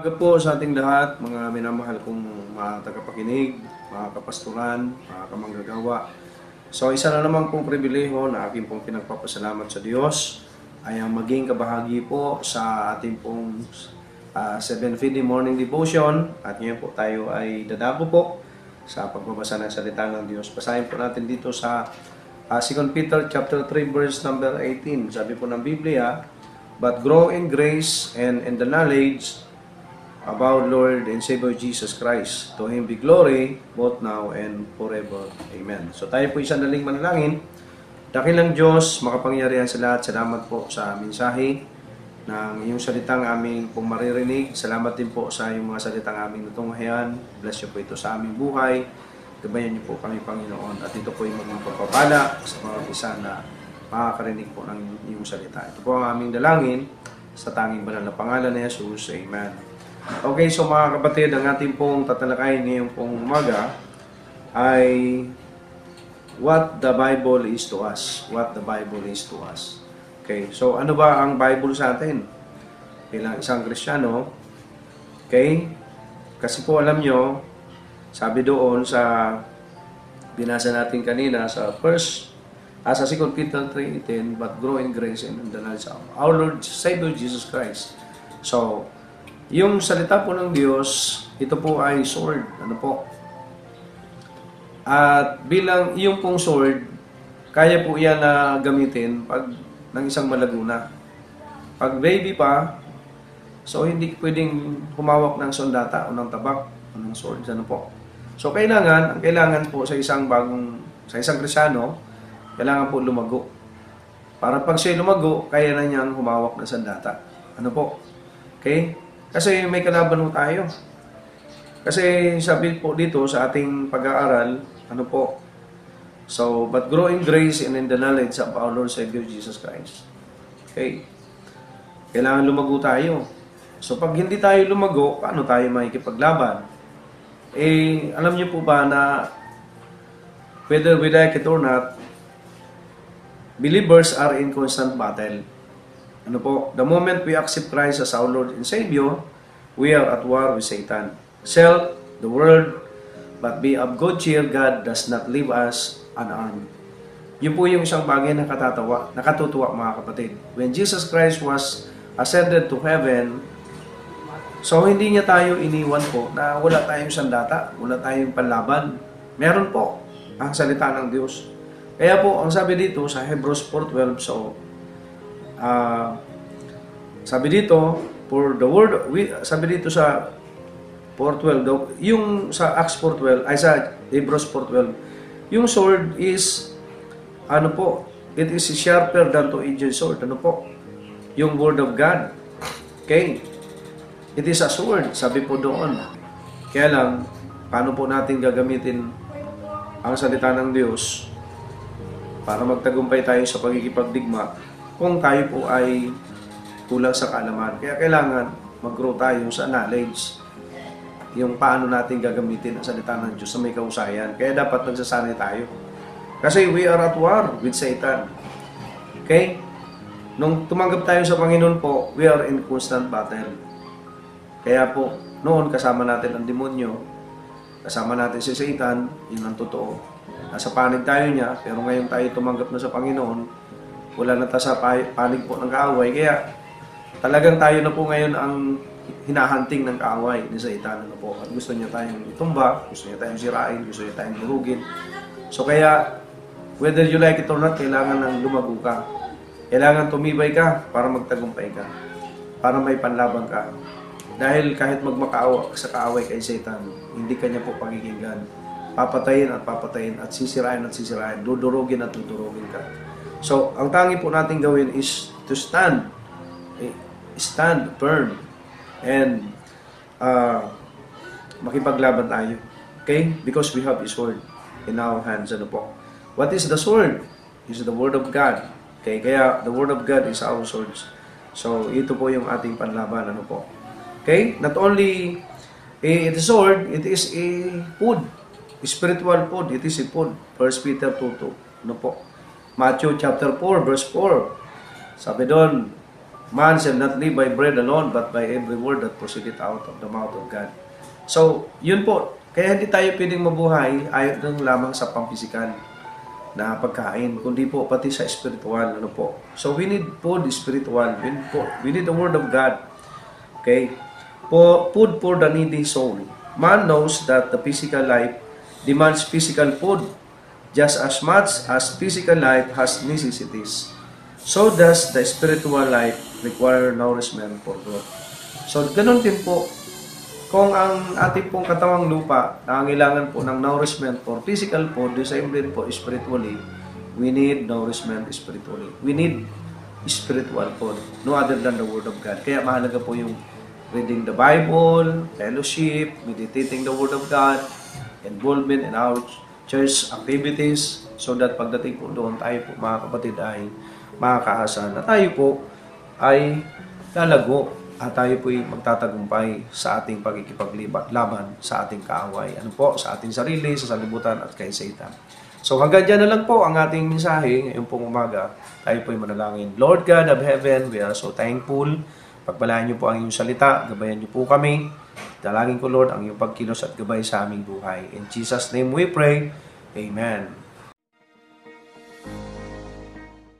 Umaga po sa ating lahat, mga minamahal kong mga tagapakinig, mga kapastoran, mga kamanggagawa. So isa na naman pong pribileho na aking pong pinagpapasalamat sa Diyos ay ang maging kabahagi po sa ating pong 7:50 morning devotion. At ngayon po tayo ay dadako po sa pagbabasa ng salita ng Diyos. Basahin po natin dito sa 2 Peter chapter 3 verse number 18. Sabi po ng Biblia, "But grow in grace and in the knowledge of our Lord and Savior Jesus Christ. To Him be glory, both now and forever. Amen." So tayo po isanaling manalangin. Dakilang Diyos, makapangyarihan sa lahat, salamat po sa mensahe ng iyong salitang aming pong maririnig. Salamat din po sa iyong mga salitang aming natunghayan. Bless you po ito sa aming buhay. Gabayan niyo po kami, Panginoon. At ito po yung maging pagpapala sa mga isa na makakarinig po ng iyong salita. Ito po ang aming dalangin sa tanging banal na pangalan ni Jesus. Amen. Okay, so mga kapatid, ang ating pong tatalakayin ngayong pong umaga ay what the Bible is to us. What the Bible is to us. Okay, so ano ba ang Bible sa atin? Bilang isang Kristiyano, okay? Kasi po alam nyo, sabi doon sa binasa natin kanina sa 2 Peter 3:18, "But grow in grace and in the knowledge of our Lord Savior Jesus Christ." So, yung salita po ng Diyos, ito po ay sword. Ano po? At bilang yung pong sword, kaya po yan na gamitin pag ng isang malaguna. Pag baby pa, so hindi pwedeng humawak ng sandata o ng tabak o ng sword. Ano po? So ang kailangan po sa isang Kristiyano, kailangan po lumago. Para pag siya lumago, kaya na niyang humawak ng sandata. Ano po? Okay? Kasi may kalaban po tayo. Kasi sabi po dito sa ating pag-aaral, ano po? So, but grow in grace and in the knowledge of our Lord Savior Jesus Christ. Okay. Kailangan lumago tayo. So, pag hindi tayo lumago, paano tayo makikipaglaban? Alam niyo po ba na whether we like it or not, believers are in constant battle. Ano po? The moment we accept Christ as our Lord and Savior, we are at war with Satan. Self, the world, but be of good cheer, God does not leave us unarmed. Yun po yung isang bagay na nakatutuwa mga kapatid. When Jesus Christ was ascended to heaven, so hindi niya tayo iniwan po na wala tayong sandata, wala tayong panlaban. Meron po ang salita ng Diyos. Kaya po, ang sabi dito sa Hebrews 4:12, so sabi dito, sabi dito sa 4:12, yung sa Acts 4:12, ay sa Hebrews 4:12, yung sword is, ano po, it is sharper than two-edged sword. Ano po? Yung word of God. Okay? It is a sword, sabi po doon. Kaya lang, paano po natin gagamitin ang salita ng Diyos para magtagumpay tayo sa pagkikipagdigma kung tayo po ay kulang sa kaalaman. Kaya kailangan mag-grow tayo sa knowledge, yung paano natin gagamitin ang salita ng Diyos na may kausayan. Kaya dapat nagsasanay tayo. Kasi we are at war with Satan. Okay? Nung tumanggap tayo sa Panginoon po, we are in constant battle. Kaya po, noon kasama natin ang demonyo, kasama natin si Satan, yun ang totoo. Nasa panig tayo niya, pero ngayon tayo tumanggap na sa Panginoon, wala na tayo sa panig po ng kaaway. Kaya talagang tayo na po ngayon ang hinahanting ng kaaway ni Satan. Ano po? At gusto niya tayong itumba, gusto niya tayong sirain, gusto niya tayong durugin. So kaya, whether you like it or not, kailangan nang lumago ka. Kailangan tumibay ka para magtagumpay ka. Para may panlaban ka. Dahil kahit magmakaawa sa kaaway kay Satan, hindi kanya po pakikinggan. Papatayin at sisirain, dudurugin at dudurugin ka. So, ang tangi po natin gawin is to stand firm, and makipaglaban tayo. Okay? Because we have His Word in our hands. Ano po? What is the sword? It's the Word of God. Okay? Kaya, the Word of God is our sword. So, ito po yung ating panlaban. Ano po? Okay? Not only a sword, it is a food. Spiritual food. It is a food. 1 Peter 2:2. Ano po? Matthew chapter 4, verse 4. Sabi doon, Man shall not live by bread alone, but by every word that proceedeth out of the mouth of God. So, yun po. Kaya hindi tayo pwedeng mabuhay ayon lang lamang sa pampisikal na pagkain, kundi po pati sa spiritual. Ano po? So, we need food spiritual. We need the Word of God. Okay? Food for the needy soul. Man knows that the physical life demands physical food just as much as physical life has necessities. So does the spiritual life require nourishment for growth. So, ganun din po. Kung ang ating pong katawang lupa nangangailangan po ng nourishment for physical food, the same din po spiritually, we need nourishment spiritually. We need spiritual food, no other than the Word of God. Kaya mahalaga po yung reading the Bible, fellowship, meditating the Word of God, involvement in our church activities, so that pagdating po doon tayo po mga kapatid ay makakaasa na tayo po ay lalago at tayo po ay magtatagumpay sa ating pagkikipaglaban sa ating kaaway. Ano po? Sa ating sarili, sa salibutan at kay Satan. So hanggang dyan na lang po ang ating mensahe ngayong pong umaga. Tayo po ay manalangin. Lord God of heaven, we are so thankful. Pagpalain niyo po ang iyong salita. Gabayan niyo po kami. Dalangin ko, Lord, ang iyong pagkilos at gabay sa aming buhay. In Jesus' name we pray. Amen.